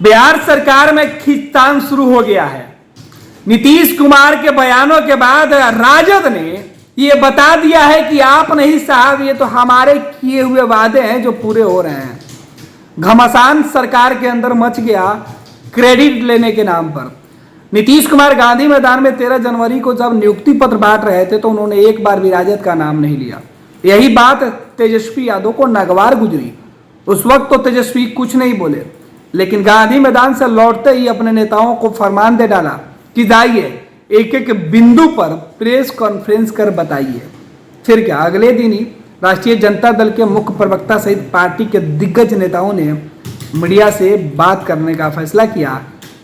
बिहार सरकार में खींचतान शुरू हो गया है। नीतीश कुमार के बयानों के बाद राजद ने ये बता दिया है कि आप नहीं साहब, ये तो हमारे किए हुए वादे हैं जो पूरे हो रहे हैं। घमासान सरकार के अंदर मच गया क्रेडिट लेने के नाम पर। नीतीश कुमार गांधी मैदान में 13 जनवरी को जब नियुक्ति पत्र बांट रहे थे तो उन्होंने एक बार भी राजद का नाम नहीं लिया। यही बात तेजस्वी यादव को नागवार गुजरी। उस वक्त तो तेजस्वी कुछ नहीं बोले, लेकिन गांधी मैदान से लौटते ही अपने नेताओं को फरमान दे डाला कि जाइए एक एक बिंदु पर प्रेस कॉन्फ्रेंस कर बताइए। फिर क्या, अगले दिन ही राष्ट्रीय जनता दल के मुख्य प्रवक्ता सहित पार्टी के दिग्गज नेताओं ने मीडिया से बात करने का फैसला किया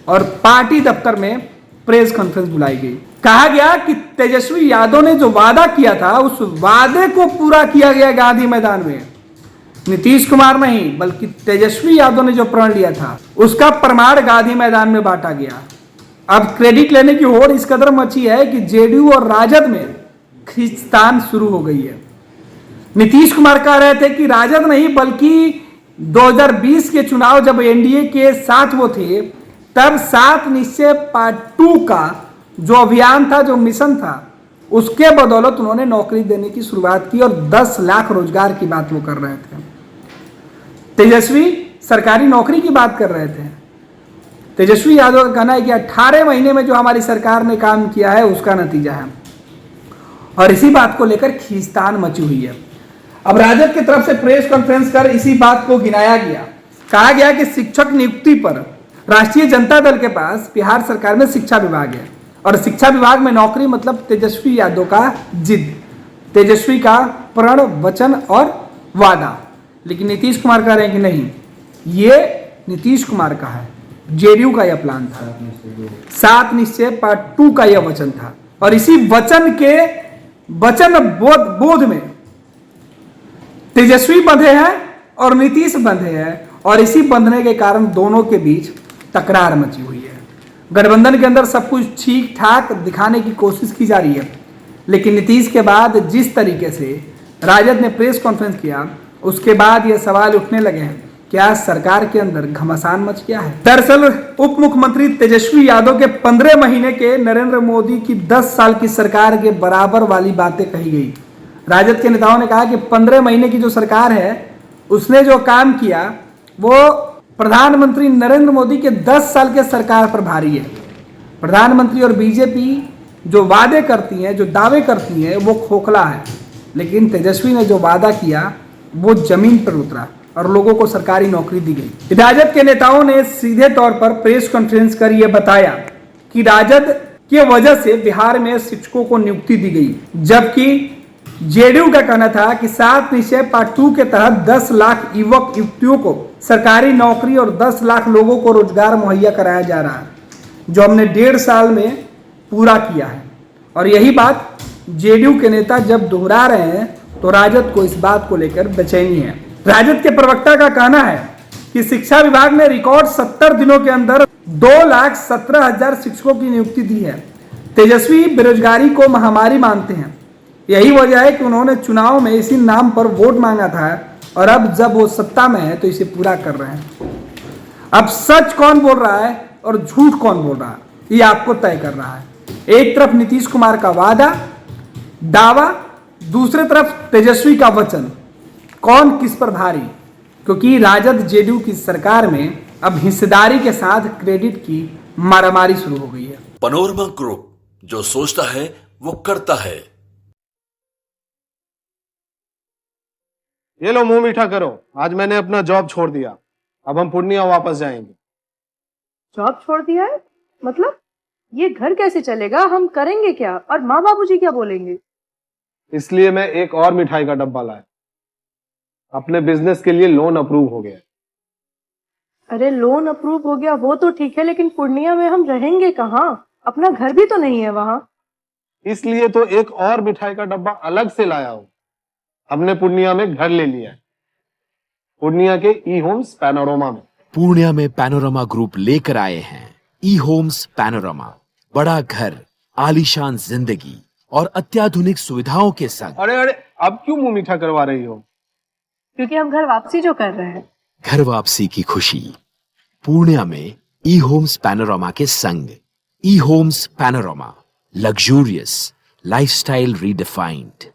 और पार्टी दफ्तर में प्रेस कॉन्फ्रेंस बुलाई गई। कहा गया कि तेजस्वी यादव ने जो वादा किया था उस वादे को पूरा किया गया गांधी मैदान में। नीतीश कुमार नहीं बल्कि तेजस्वी यादव ने जो प्रण लिया था उसका प्रमाण गांधी मैदान में बांटा गया। अब क्रेडिट लेने की होड़ इस कदर मची है कि जेडीयू और राजद में खींचतान शुरू हो गई है। नीतीश कुमार कह रहे थे कि राजद नहीं बल्कि 2020 के चुनाव जब एनडीए के साथ वो थे तब 7 निश्चय पार्ट 2 का जो अभियान था, जो मिशन था, उसके बदौलत उन्होंने नौकरी देने की शुरुआत की और 10 लाख रोजगार की बात वो कर रहे थे। तेजस्वी सरकारी नौकरी की बात कर रहे थे। तेजस्वी यादव का कहना है कि 18 महीने में जो हमारी सरकार ने काम किया है उसका नतीजा है और इसी बात को लेकर खींचतान मची हुई है। अब राजद की तरफ से प्रेस कॉन्फ्रेंस कर इसी बात को गिनाया गया। कहा गया कि शिक्षक नियुक्ति पर राष्ट्रीय जनता दल के पास बिहार सरकार में शिक्षा विभाग है और शिक्षा विभाग में नौकरी मतलब तेजस्वी यादव का जिद, तेजस्वी का प्रण, वचन और वादा। लेकिन नीतीश कुमार कह रहे हैं कि नहीं, ये नीतीश कुमार का है, जेडीयू का यह प्लान था, 7 निश्चय पार्ट 2 का यह वचन था और इसी वचन के वचन बोध में तेजस्वी बंधे हैं और नीतीश बंधे हैं और इसी बंधने के कारण दोनों के बीच तकरार मची हुई है। गठबंधन के अंदर सब कुछ ठीक ठाक दिखाने की कोशिश की जा रही है, लेकिन नीतीश के बाद जिस तरीके से राजद ने प्रेस कॉन्फ्रेंस किया उसके बाद ये सवाल उठने लगे हैं, क्या सरकार के अंदर घमासान मच गया है? दरअसल उप मुख्यमंत्री तेजस्वी यादव के 15 महीने के नरेंद्र मोदी की 10 साल की सरकार के बराबर वाली बातें कही गई। राजद के नेताओं ने कहा कि 15 महीने की जो सरकार है उसने जो काम किया वो प्रधानमंत्री नरेंद्र मोदी के 10 साल के सरकार पर भारी है। प्रधानमंत्री और बीजेपी जो वादे करती हैं, जो दावे करती हैं, वो खोखला है, लेकिन तेजस्वी ने जो वादा किया वो जमीन पर उतरा और लोगों को सरकारी नौकरी दी गई। राजद के नेताओं ने सीधे तौर पर प्रेस कॉन्फ्रेंस कर यह बताया कि राजद की वजह से बिहार में शिक्षकों को नियुक्ति दी गई, जबकि जेडीयू का कहना था कि 7 निश्चय पार्ट 2 के तहत 10 लाख युवक युवतियों को सरकारी नौकरी और 10 लाख लोगों को रोजगार मुहैया कराया जा रहा है, जो हमने 1.5 साल में पूरा किया है। और यही बात जेडीयू के नेता जब दोहरा रहे हैं तो राजद को इस बात को लेकर बेचैनी है। राजद के प्रवक्ता का कहना है कि शिक्षा विभाग ने रिकॉर्ड 70 दिनों के अंदर 2,17,000 शिक्षकों की नियुक्ति दी है। तेजस्वी बेरोजगारी को महामारी मानते हैं, यही वजह है कि उन्होंने चुनाव में इसी नाम पर वोट मांगा था और अब जब वो सत्ता में है तो इसे पूरा कर रहे हैं। अब सच कौन बोल रहा है और झूठ कौन बोल रहा है ये आपको तय कर रहा है। एक तरफ नीतीश कुमार का वादा, दावा, दूसरे तरफ तेजस्वी का वचन, कौन किस पर भारी? क्योंकि राजद जेडीयू की सरकार में अब हिस्सेदारी के साथ क्रेडिट की मारामारी शुरू हो गई है। पैनोरमा ग्रुप, जो सोचता है वो करता है। ये लो मुंह मीठा करो, आज मैंने अपना जॉब छोड़ दिया, अब हम पूर्णिया वापस जाएंगे। जॉब छोड़ दिया है? मतलब ये घर कैसे चलेगा? हम करेंगे क्या और माँ बाबूजी क्या बोलेंगे? इसलिए मैं एक और मिठाई का डब्बा लाया। अपने बिजनेस के लिए लोन अप्रूव हो गया। अरे लोन अप्रूव हो गया वो तो ठीक है, लेकिन पूर्णिया में हम रहेंगे कहाँ? अपना घर भी तो नहीं है वहाँ। इसलिए तो एक और मिठाई का डब्बा अलग से लाया हूँ। हमने पूर्णिया में घर ले लिया है, पूर्णिया के ई होम्स पैनोरमा में। पूर्णिया में पैनोरमा ग्रुप लेकर आए हैं ई होम्स पैनोरमा। बड़ा घर, आलीशान जिंदगी और अत्याधुनिक सुविधाओं के संग। अरे अब क्यों मुंह मीठा करवा रही हो? क्योंकि हम घर वापसी जो कर रहे हैं। घर वापसी की खुशी पूर्णिया में ई होम्स पैनोरामा के संग। E homes panorama, luxurious lifestyle redefined.